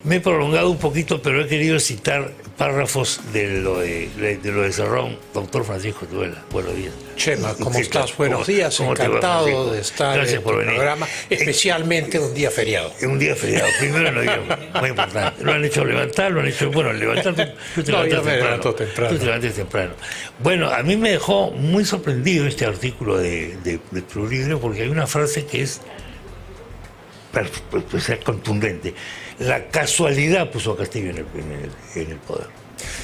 Me he prolongado un poquito, pero he querido citar párrafos de lo de Cerrón, doctor Francisco Tuela. Buenos días. Chema, ¿cómo estás? Buenos días, encantado de estar en tu programa, especialmente un día feriado. Un día feriado, primero de noviembre, muy importante. Lo han hecho levantar, lo han hecho, bueno, levantar, tú te levantas temprano. Tú te levantas temprano. Bueno, a mí me dejó muy sorprendido este artículo de Perú Libre, porque hay una frase que es contundente. La casualidad puso a Castillo en el poder.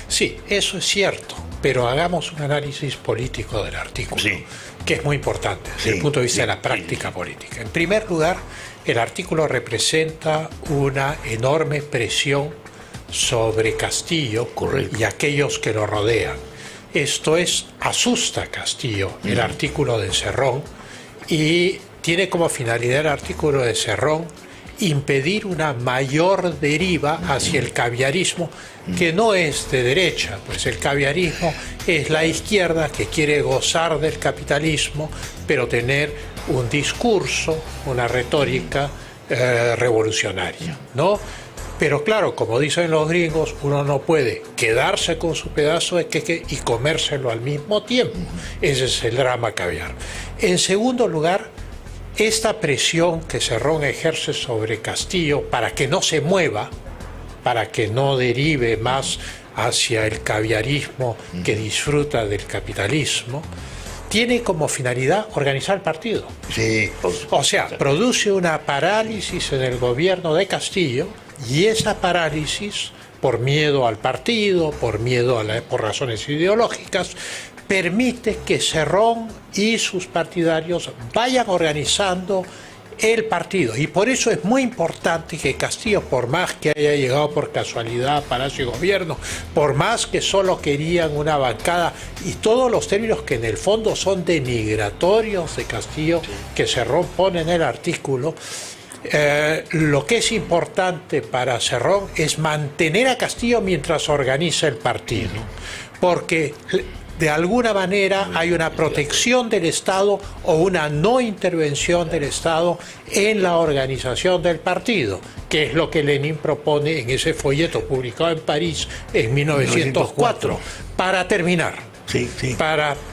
Sí, eso es cierto, pero hagamos un análisis político del artículo, sí, que es muy importante desde el punto de vista de la práctica política. En primer lugar, el artículo representa una enorme presión sobre Castillo, correcto, y aquellos que lo rodean. Esto es, asusta a Castillo, el artículo de Cerrón, y tiene como finalidad el artículo de Cerrón impedir una mayor deriva hacia el caviarismo, que no es de derecha, pues el caviarismo es la izquierda que quiere gozar del capitalismo, pero tener un discurso, una retórica revolucionaria, ¿no? Pero claro, como dicen los gringos, uno no puede quedarse con su pedazo de queque y comérselo al mismo tiempo. Ese es el drama caviar. En segundo lugar, esta presión que Cerrón ejerce sobre Castillo para que no se mueva, para que no derive más hacia el caviarismo que disfruta del capitalismo, tiene como finalidad organizar el partido. Sí. O sea, produce una parálisis en el gobierno de Castillo, y esa parálisis, por miedo al partido, por razones ideológicas, permite que Cerrón y sus partidarios vayan organizando el partido. Y por eso es muy importante que Castillo, por más que haya llegado por casualidad a Palacio de Gobierno, por más que solo querían una bancada, y todos los términos que en el fondo son denigratorios de Castillo, que Cerrón pone en el artículo, lo que es importante para Cerrón es mantener a Castillo mientras organiza el partido, porque de alguna manera hay una protección del Estado o una no intervención del Estado en la organización del partido, que es lo que Lenin propone en ese folleto publicado en París en 1904. Para terminar,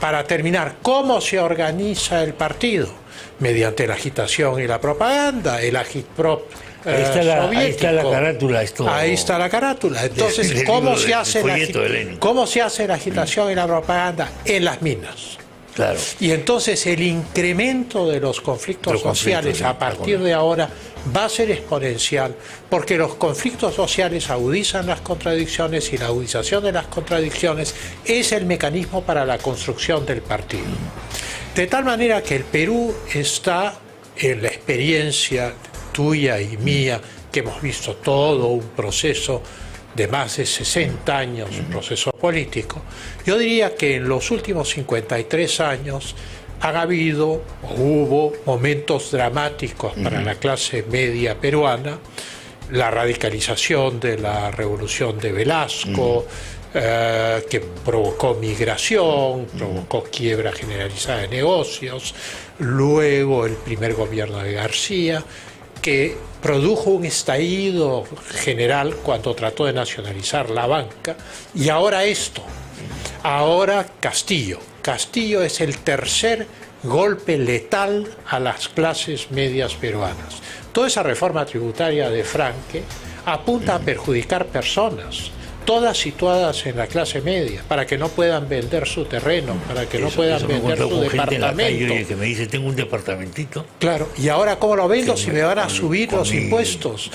para terminar, ¿cómo se organiza el partido? Mediante la agitación y la propaganda, el agitprop soviético. Ahí está la carátula. Ahí está la carátula. Entonces, ¿cómo se hace la agitación y la propaganda? En las minas. Claro. Y entonces el incremento de los conflictos sociales a partir de ahora va a ser exponencial, porque los conflictos sociales agudizan las contradicciones, y la agudización de las contradicciones es el mecanismo para la construcción del partido. De tal manera que el Perú está en la experiencia tuya y mía, que hemos visto todo un proceso de más de 60 años, un proceso político. Yo diría que en los últimos 53 años hubo momentos dramáticos para la clase media peruana, la radicalización de la revolución de Velasco, que provocó migración, provocó quiebra generalizada de negocios, luego el primer gobierno de García, que produjo un estallido general cuando trató de nacionalizar la banca, y ahora esto, ahora Castillo. Castillo es el tercer golpe letal a las clases medias peruanas. Toda esa reforma tributaria de Franque apunta a perjudicar personas, todas situadas en la clase media, para que no puedan vender su terreno, para que no puedan vender su departamento. Que me dice, tengo un departamentito. Claro, y ahora ¿cómo lo vendo si me van a subir los impuestos?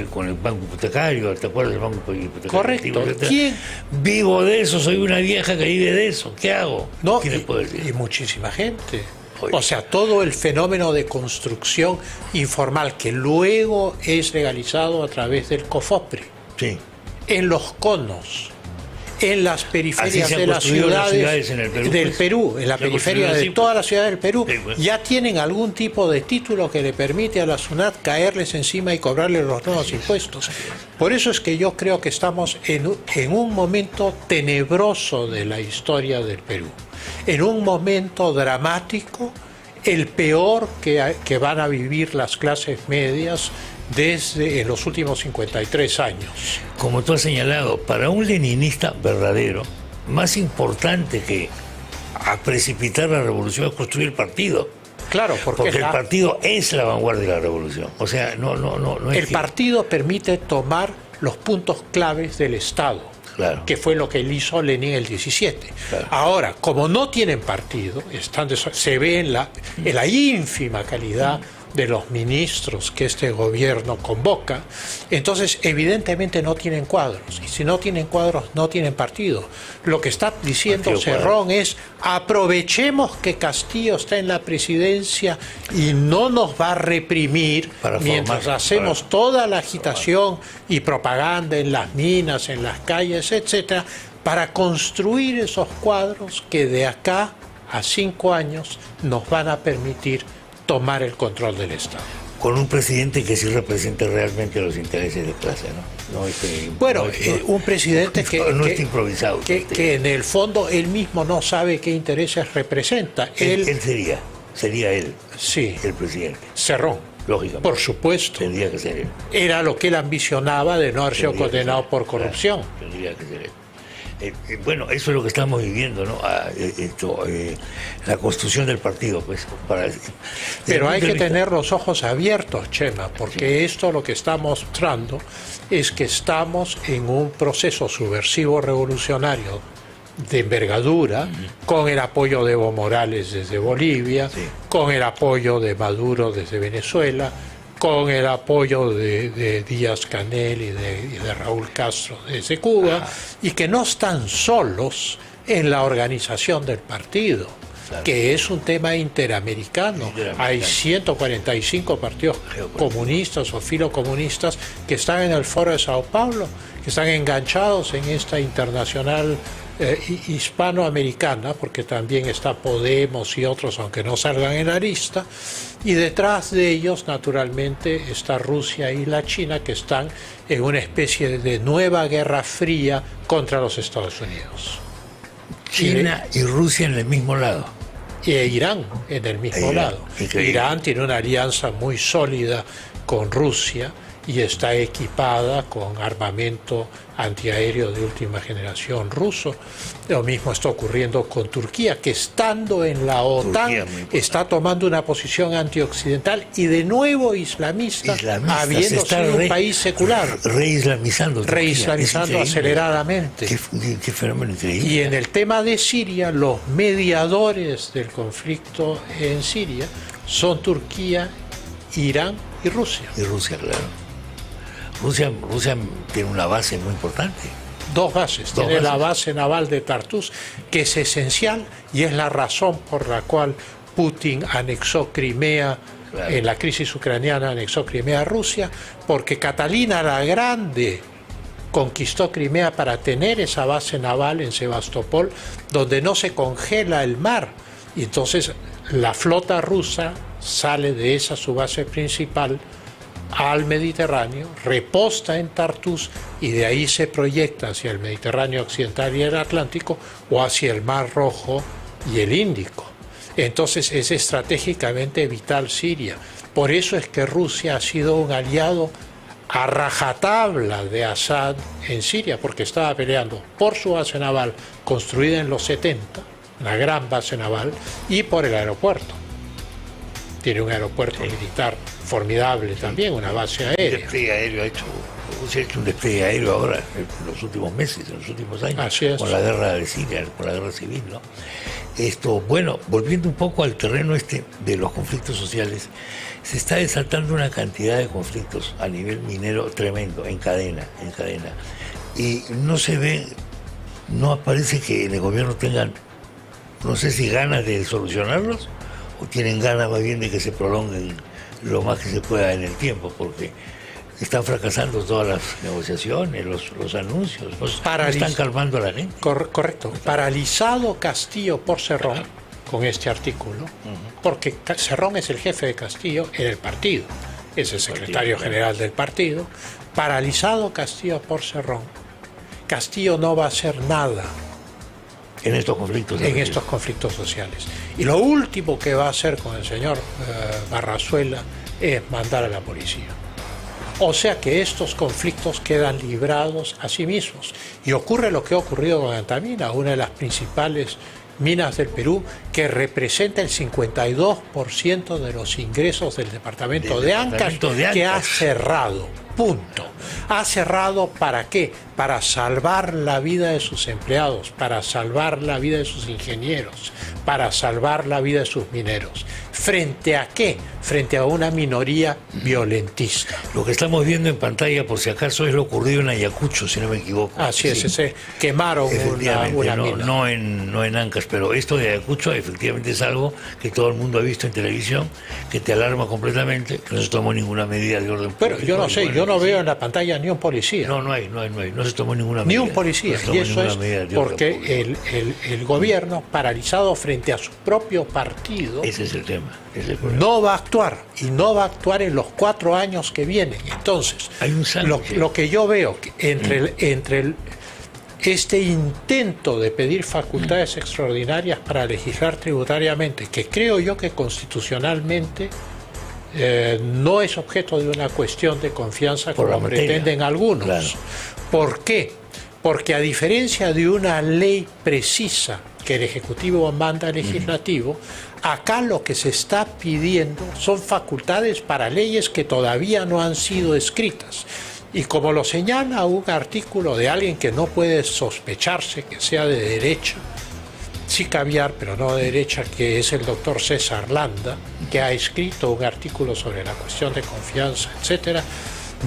Con el banco hipotecario, ¿te acuerdas del banco hipotecario? Correcto. ¿Quién? Vivo de eso, soy una vieja que vive de eso. ¿Qué hago? No, ¿Quién le puede decir? Y muchísima gente. O sea, todo el fenómeno de construcción informal que luego es legalizado a través del COFOPRI. Sí. En los conos, en las periferias de las ciudades del Perú, en la periferia de todas las ciudades del Perú, ya tienen algún tipo de título que le permite a la SUNAT caerles encima y cobrarles los nuevos impuestos. Por eso es que yo creo que estamos en un momento tenebroso de la historia del Perú, en un momento dramático, el peor que van a vivir las clases medias desde en los últimos 53 años. Como tú has señalado, para un leninista verdadero, más importante que a precipitar la revolución es construir el partido. Claro, porque el partido es la vanguardia de la revolución. O sea, no es el partido permite tomar los puntos claves del Estado, claro, que fue lo que hizo Lenin el 17. Claro. Ahora, como no tienen partido, se ve en la ínfima calidad de los ministros que este gobierno convoca, entonces evidentemente no tienen cuadros, y si no tienen cuadros no tienen partido. Lo que está diciendo Cerrón es: aprovechemos que Castillo está en la presidencia y no nos va a reprimir mientras hacemos toda la agitación y propaganda en las minas, en las calles, etcétera, para construir esos cuadros que de acá a 5 años nos van a permitir tomar el control del Estado. Con un presidente que sí represente realmente los intereses de clase, ¿no? Un presidente que está improvisado. Que en el fondo él mismo no sabe qué intereses representa. Él sería él, sí, el presidente. Cerrón. Lógicamente. Por supuesto. Tendría que ser él. Era lo que él ambicionaba de no haber sido condenado por corrupción. Claro, tendría que ser él. Bueno, eso es lo que estamos viviendo, ¿no? La construcción del partido, pues. Pero hay que tener los ojos abiertos, Chema, porque esto lo que está mostrando es que estamos en un proceso subversivo revolucionario de envergadura, con el apoyo de Evo Morales desde Bolivia, con el apoyo de Maduro desde Venezuela, con el apoyo de Díaz-Canel y de Raúl Castro desde Cuba, y que no están solos en la organización del partido, que es un tema interamericano. Hay 145 partidos comunistas o filocomunistas que están en el Foro de Sao Paulo, que están enganchados en esta internacional hispanoamericana, porque también está Podemos y otros, aunque no salgan en la lista, y detrás de ellos naturalmente está Rusia y la China, que están en una especie de nueva guerra fría contra los Estados Unidos. China y Rusia en el mismo lado. Y Irán en el mismo lado. Increíble. Irán tiene una alianza muy sólida con Rusia y está equipada con armamento antiaéreo de última generación ruso. Lo mismo está ocurriendo con Turquía, que estando en la OTAN está tomando una posición antioccidental y de nuevo islamista habiendo sido un país secular. Reislamizando aceleradamente. Qué fenómeno increíble. Y en el tema de Siria, los mediadores del conflicto en Siria son Turquía, Irán y Rusia. Y Rusia, claro. Rusia tiene una base muy importante. Dos bases. Tiene la base naval de Tartus, que es esencial y es la razón por la cual Putin anexó Crimea, en la crisis ucraniana anexó Crimea a Rusia, porque Catalina la Grande conquistó Crimea para tener esa base naval en Sebastopol, donde no se congela el mar. Y entonces la flota rusa sale de esa su base principal al Mediterráneo, reposta en Tartus y de ahí se proyecta hacia el Mediterráneo occidental y el Atlántico, o hacia el Mar Rojo y el Índico. Entonces es estratégicamente vital Siria. Por eso es que Rusia ha sido un aliado a rajatabla de Assad en Siria, porque estaba peleando por su base naval construida en los 70, una gran base naval, y por el aeropuerto. Tiene un aeropuerto militar formidable también, una base aérea. Un despliegue aéreo se ha hecho un despliegue aéreo ahora, en los últimos meses, en los últimos años, con la guerra de Siria, con la guerra civil, ¿no? Bueno, volviendo un poco al terreno de los conflictos sociales, se está desatando una cantidad de conflictos a nivel minero tremendo, en cadena. Y no se ve, no aparece que en el gobierno tengan, no sé si ganas de solucionarlos, o tienen ganas más bien de que se prolonguen lo más que se pueda en el tiempo, porque están fracasando todas las negociaciones, los anuncios, no están calmando a la gente. Correcto. Paralizado Castillo por Cerrón, con este artículo, porque Cerrón es el jefe de Castillo en el partido, es el secretario general del partido. Paralizado Castillo por Cerrón, Castillo no va a hacer nada en estos conflictos sociales. Y lo último que va a hacer con el señor Barrazuela es mandar a la policía. O sea que estos conflictos quedan librados a sí mismos. Y ocurre lo que ha ocurrido con Antamina, una de las principales minas del Perú, que representa el 52% de los ingresos del departamento de Ancash, que ha cerrado. Punto. ¿Ha cerrado para qué? Para salvar la vida de sus empleados, para salvar la vida de sus ingenieros, para salvar la vida de sus mineros. ¿Frente a qué? Frente a una minoría violentista. Lo que estamos viendo en pantalla, por si acaso, es lo ocurrido en Ayacucho, si no me equivoco. Así es, quemaron una mina. No en Ancash, pero esto de Ayacucho efectivamente es algo que todo el mundo ha visto en televisión, que te alarma completamente, que no se tomó ninguna medida de orden público. Pero yo no sé, yo no veo en la pantalla ni un policía. No se tomó ninguna medida. Ni un policía. Y eso es porque el gobierno, paralizado frente a su propio partido, ese es el tema. No va a actuar, y no va a actuar en los 4 años que vienen. Entonces, hay un lo que yo veo entre este intento de pedir facultades extraordinarias para legislar tributariamente, que creo yo que constitucionalmente no es objeto de una cuestión de confianza como pretenden algunos. Claro. ¿Por qué? Porque a diferencia de una ley precisa que el Ejecutivo manda al Legislativo, acá lo que se está pidiendo son facultades para leyes que todavía no han sido escritas. Y como lo señala un artículo de alguien que no puede sospecharse que sea de derecha, sí caviar, pero no de derecha, que es el doctor César Landa, que ha escrito un artículo sobre la cuestión de confianza, etcétera,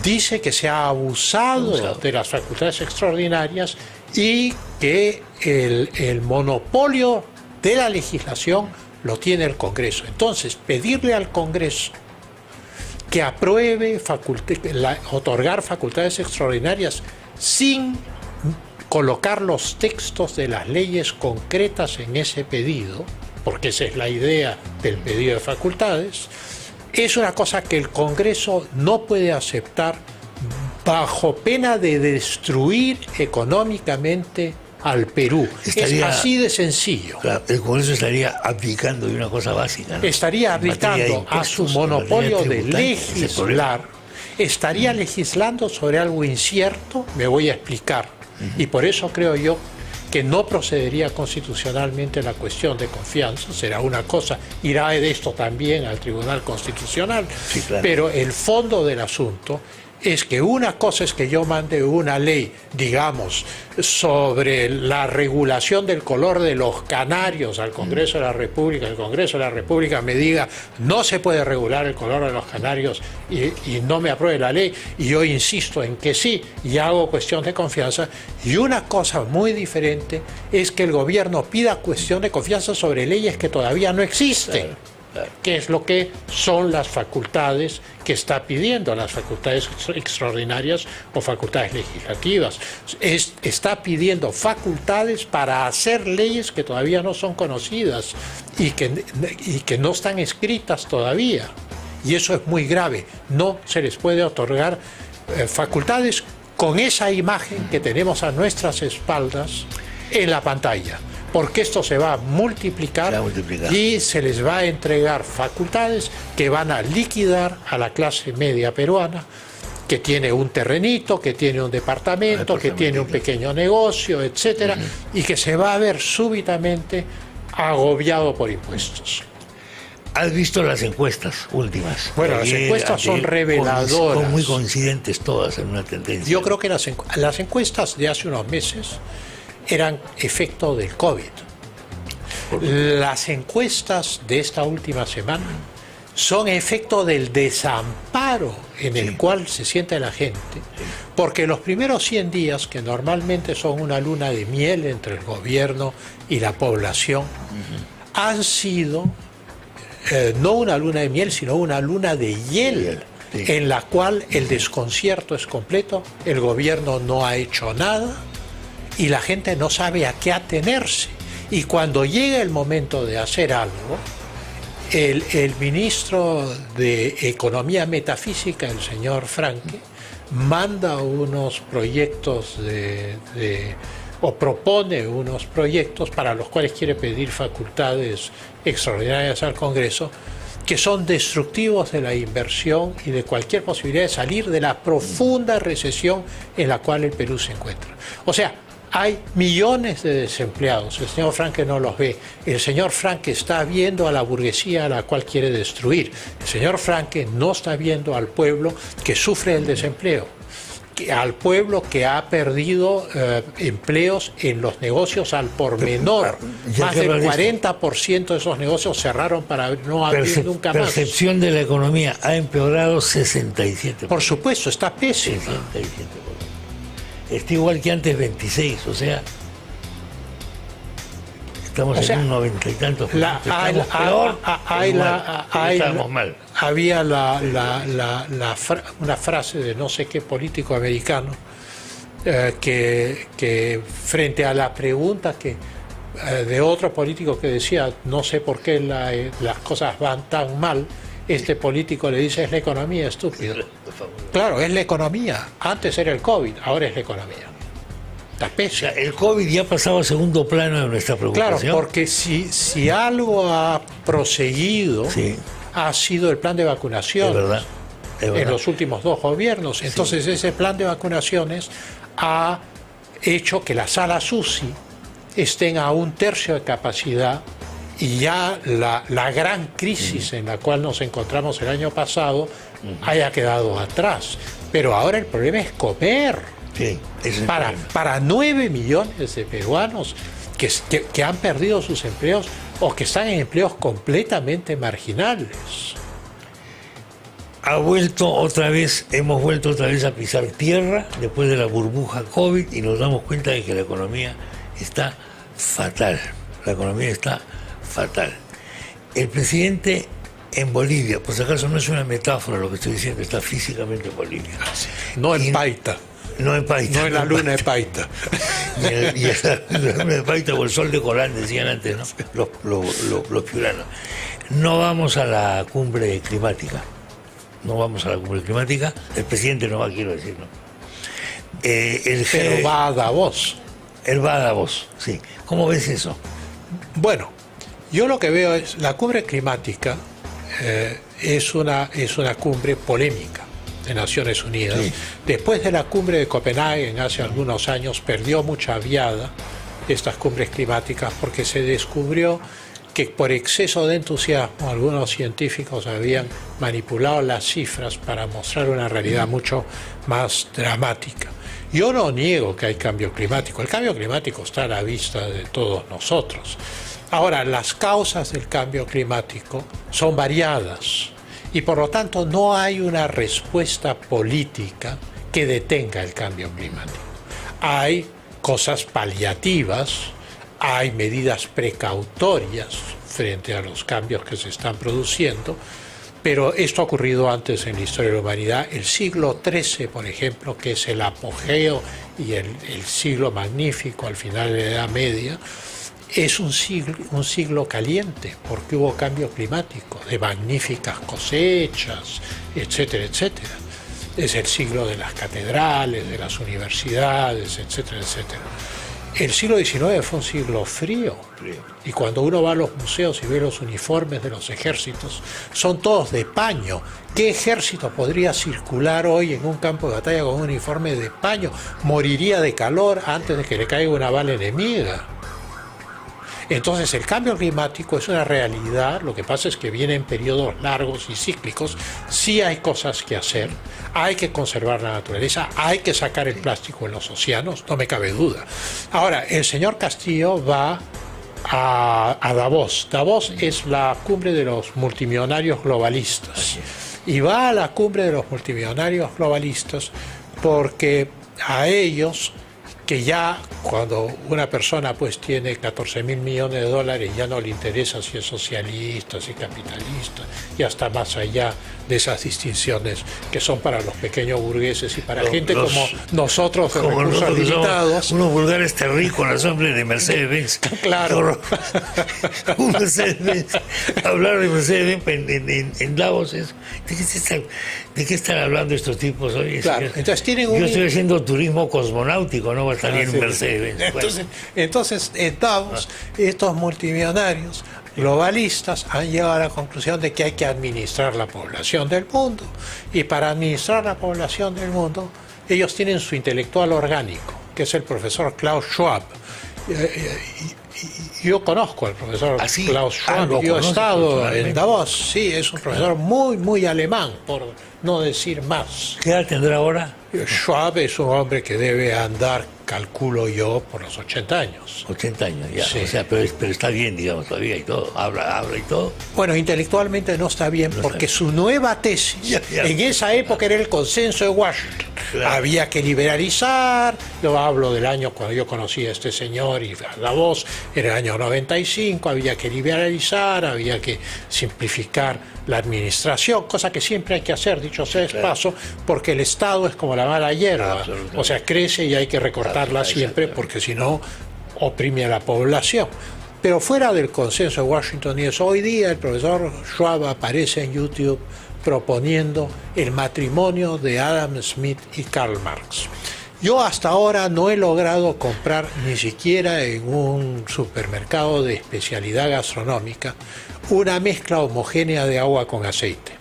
dice que se ha abusado de las facultades extraordinarias y que el monopolio de la legislación lo tiene el Congreso. Entonces, pedirle al Congreso que apruebe otorgar facultades extraordinarias sin colocar los textos de las leyes concretas en ese pedido, porque esa es la idea del pedido de facultades, es una cosa que el Congreso no puede aceptar bajo pena de destruir económicamente al Perú. Es así de sencillo. Claro, el Congreso estaría abdicando de una cosa básica, ¿no? Estaría abdicando a su monopolio de legislar, estaría legislando sobre algo incierto, me voy a explicar. Y por eso creo yo que no procedería constitucionalmente la cuestión de confianza, será una cosa, irá de esto también al Tribunal Constitucional, sí, claro. Pero el fondo del asunto es que una cosa es que yo mande una ley, digamos, sobre la regulación del color de los canarios al Congreso de la República, el Congreso de la República me diga no se puede regular el color de los canarios y no me apruebe la ley, y yo insisto en que sí, y hago cuestión de confianza. Y una cosa muy diferente es que el gobierno pida cuestión de confianza sobre leyes que todavía no existen. Claro. Que es lo que son las facultades que está pidiendo, las facultades extraordinarias o facultades legislativas. Está pidiendo facultades para hacer leyes que todavía no son conocidas y que no están escritas todavía. Y eso es muy grave. No se les puede otorgar facultades con esa imagen que tenemos a nuestras espaldas en la pantalla, porque esto se va a multiplicar y se les va a entregar facultades que van a liquidar a la clase media peruana, que tiene un terrenito, que tiene un departamento, que tiene un pequeño negocio, etcétera, y que se va a ver súbitamente agobiado por impuestos. ¿Has visto las encuestas últimas? Bueno, las encuestas son reveladoras. Son muy coincidentes todas en una tendencia. Yo creo que las encuestas de hace unos meses eran efecto del COVID. Las encuestas de esta última semana son efecto del desamparo en el cual se siente la gente, porque los primeros 100 días, que normalmente son una luna de miel entre el gobierno y la población, han sido no una luna de miel, sino una luna de hiel, en la cual el desconcierto es completo, el gobierno no ha hecho nada, y la gente no sabe a qué atenerse. Y cuando llega el momento de hacer algo, el ministro de Economía Metafísica, el señor Franque, manda unos proyectos o propone unos proyectos para los cuales quiere pedir facultades extraordinarias al Congreso, que son destructivos de la inversión y de cualquier posibilidad de salir de la profunda recesión en la cual el Perú se encuentra. O sea, hay millones de desempleados. El señor Franke no los ve. El señor Franke está viendo a la burguesía a la cual quiere destruir. El señor Franke no está viendo al pueblo que sufre el desempleo, al pueblo que ha perdido empleos en los negocios al por menor. Más del 40% de esos negocios cerraron para no abrir nunca más. Percepción de la economía ha empeorado 67%. Por supuesto, está pésima. 67%. Está igual que antes 26, o sea, estamos en un 90 y tantos por ciento. Estamos peor, estamos mal. Había una frase de no sé qué político americano que frente a la pregunta de otro político que decía no sé por qué las cosas van tan mal, este político le dice es la economía, estúpido. Claro, es la economía. Antes era el COVID, ahora es la economía. Está pésimo. O sea, el COVID ya ha pasado a segundo plano de nuestra preocupación. Claro, porque si algo ha proseguido, sí, ha sido el plan de vacunación. Es verdad. En los últimos 2 gobiernos. Entonces, sí, ese plan de vacunaciones ha hecho que las salas UCI estén a 1/3 de capacidad. Y ya la gran crisis en la cual nos encontramos el año pasado haya quedado atrás. Pero ahora el problema es comer. Sí, para 9 millones de peruanos que han perdido sus empleos o que están en empleos completamente marginales. Hemos vuelto otra vez a pisar tierra después de la burbuja COVID y nos damos cuenta de que la economía está fatal. La economía está fatal. El presidente en Bolivia, por si acaso no es una metáfora lo que estoy diciendo, está físicamente en Bolivia. No en Paita. No en Paita. No en la luna de Paita. Y la luna de Paita o el sol de Colán, decían antes, ¿no? Los piuranos. No vamos a la cumbre climática. No vamos a la cumbre climática. El presidente no va, quiero decir, ¿no? Pero va a Davos. Él va a Davos, sí. ¿Cómo ves eso? Bueno, yo lo que veo es la cumbre climática es una cumbre polémica de Naciones Unidas. Sí. Después de la cumbre de Copenhague hace algunos años perdió mucha viada estas cumbres climáticas porque se descubrió que por exceso de entusiasmo algunos científicos habían manipulado las cifras para mostrar una realidad mucho más dramática. Yo no niego que hay cambio climático. El cambio climático está a la vista de todos nosotros. Ahora, las causas del cambio climático son variadas y por lo tanto no hay una respuesta política que detenga el cambio climático. Hay cosas paliativas, hay medidas precautorias frente a los cambios que se están produciendo, pero esto ha ocurrido antes en la historia de la humanidad. El siglo XIII, por ejemplo, que es el apogeo y el siglo magnífico al final de la Edad Media, es un siglo caliente, porque hubo cambio climático, de magníficas cosechas, etcétera, etcétera. Es el siglo de las catedrales, de las universidades, etcétera, etcétera. El siglo XIX fue un siglo frío, y cuando uno va a los museos y ve los uniformes de los ejércitos, son todos de paño. ¿Qué ejército podría circular hoy en un campo de batalla con un uniforme de paño? Moriría de calor antes de que le caiga una bala enemiga. Entonces el cambio climático es una realidad, lo que pasa es que viene en periodos largos y cíclicos. Sí hay cosas que hacer, hay que conservar la naturaleza, hay que sacar el plástico en los océanos, no me cabe duda. Ahora, el señor Castillo va a Davos. Davos es la cumbre de los multimillonarios globalistas. Y va a la cumbre de los multimillonarios globalistas porque a ellos, que ya cuando una persona pues tiene 14.000 millones de dólares ya no le interesa si es socialista, si es capitalista, y hasta más allá de esas distinciones que son para los pequeños burgueses y para gente como nosotros de recursos limitados. Unos vulgares terrícolas, hombre, de Mercedes-Benz. Claro. Un Mercedes-Benz. Hablar de Mercedes-Benz en Davos es ¿De qué están hablando estos tipos hoy? Claro, entonces tienen yo estoy haciendo turismo cosmonáutico, no va a estar en sí. Mercedes. Entonces Davos, estos multimillonarios globalistas han llegado a la conclusión de que hay que administrar la población del mundo. Y para administrar la población del mundo, ellos tienen su intelectual orgánico, que es el profesor Klaus Schwab. Yo conozco al profesor Klaus Schwab, yo he estado en Davos, sí, es un profesor muy, muy alemán, por no decir más. ¿Qué edad tendrá ahora? Schwab es un hombre que debe andar, calculo yo, por los 80 años. 80 años, ya. Sí. O sea, pero está bien, digamos, todavía y todo. Habla y todo. Bueno, intelectualmente no está bien, porque su nueva tesis, en esa época era el consenso de Washington. Claro. Había que liberalizar, yo hablo del año cuando yo conocí a este señor y a Davos, era el año 95, había que liberalizar, había que simplificar la administración, cosa que siempre hay que hacer, dicho sea de paso, porque el Estado es como la mala hierba, o sea, crece y hay que recortarla siempre, porque si no, oprime a la población. Pero fuera del consenso de Washington y eso, hoy día el profesor Schwab aparece en YouTube proponiendo el matrimonio de Adam Smith y Karl Marx. Yo hasta ahora no he logrado comprar ni siquiera en un supermercado de especialidad gastronómica una mezcla homogénea de agua con aceite.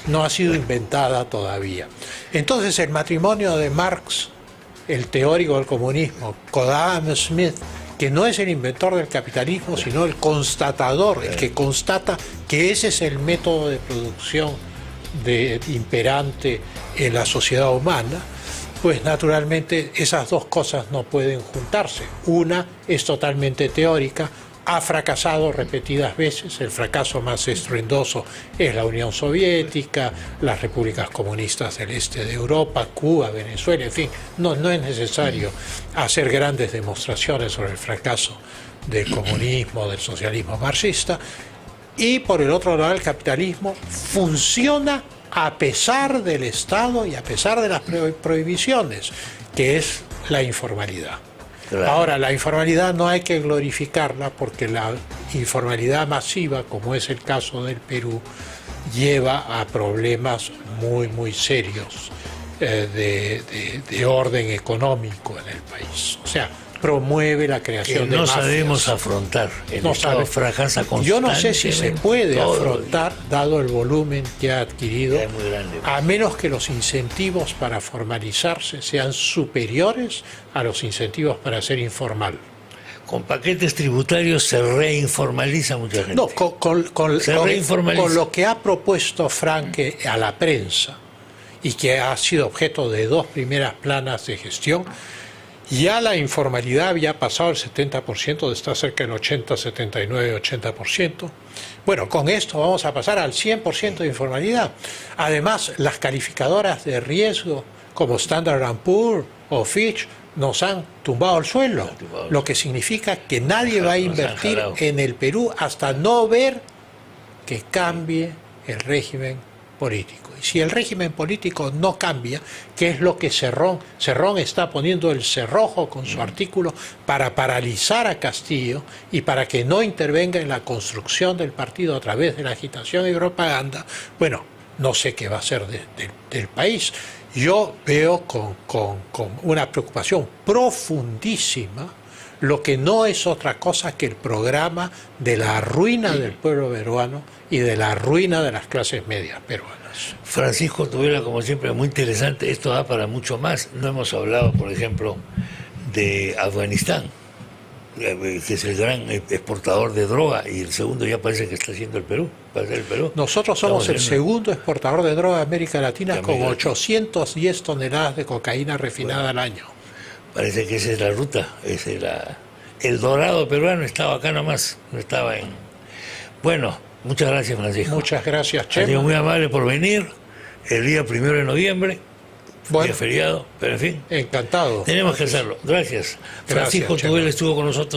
No ha sido inventada todavía. Entonces el matrimonio de Marx, el teórico del comunismo, con Adam Smith, que no es el inventor del capitalismo, sino el constatador, el que constata que ese es el método de producción imperante en la sociedad humana, pues naturalmente esas dos cosas no pueden juntarse. Una es totalmente teórica, ha fracasado repetidas veces, el fracaso más estruendoso es la Unión Soviética, las repúblicas comunistas del este de Europa, Cuba, Venezuela, en fin, no es necesario hacer grandes demostraciones sobre el fracaso del comunismo, del socialismo marxista. Y por el otro lado, el capitalismo funciona a pesar del Estado y a pesar de las prohibiciones, que es la informalidad. Claro. Ahora, la informalidad no hay que glorificarla, porque la informalidad masiva, como es el caso del Perú, lleva a problemas muy, muy serios de orden económico en el país. O sea, promueve la creación de mafias. No sabemos afrontar. El Estado fracasa constantemente. Yo no sé si se puede afrontar, dado el volumen que ha adquirido, a menos que los incentivos para formalizarse sean superiores a los incentivos para ser informal. Con paquetes tributarios se reinformaliza mucha gente. No, con lo que ha propuesto Franke a la prensa y que ha sido objeto de 2 primeras planas de gestión, ya la informalidad había pasado el 70%, está cerca del 80, 79, 80%. Bueno, con esto vamos a pasar al 100% de informalidad. Además, las calificadoras de riesgo como Standard & Poor's o Fitch nos han tumbado al suelo, lo que significa que nadie va a invertir en el Perú hasta no ver que cambie el régimen político. Y si el régimen político no cambia, que es lo que Cerrón está poniendo el cerrojo con su artículo para paralizar a Castillo y para que no intervenga en la construcción del partido a través de la agitación y propaganda, bueno, no sé qué va a ser del país. Yo veo con una preocupación profundísima lo que no es otra cosa que el programa de la ruina del pueblo peruano y de la ruina de las clases medias peruanas. Francisco Tudela, como siempre, muy interesante. Esto da para mucho más. No hemos hablado, por ejemplo, de Afganistán, que es el gran exportador de droga, y el segundo ya parece que está siendo el Perú. Nosotros somos el segundo exportador de droga de América Latina, con 810 toneladas de cocaína refinada al año. Parece que esa es la ruta, el dorado peruano estaba acá nomás, no estaba en... Bueno, muchas gracias, Francisco. Muchas gracias, Chema. Ha sido muy amable por venir el día 1 de noviembre, día feriado, pero en fin. Encantado. Tenemos que hacerlo. Gracias. Francisco Tudela estuvo con nosotros.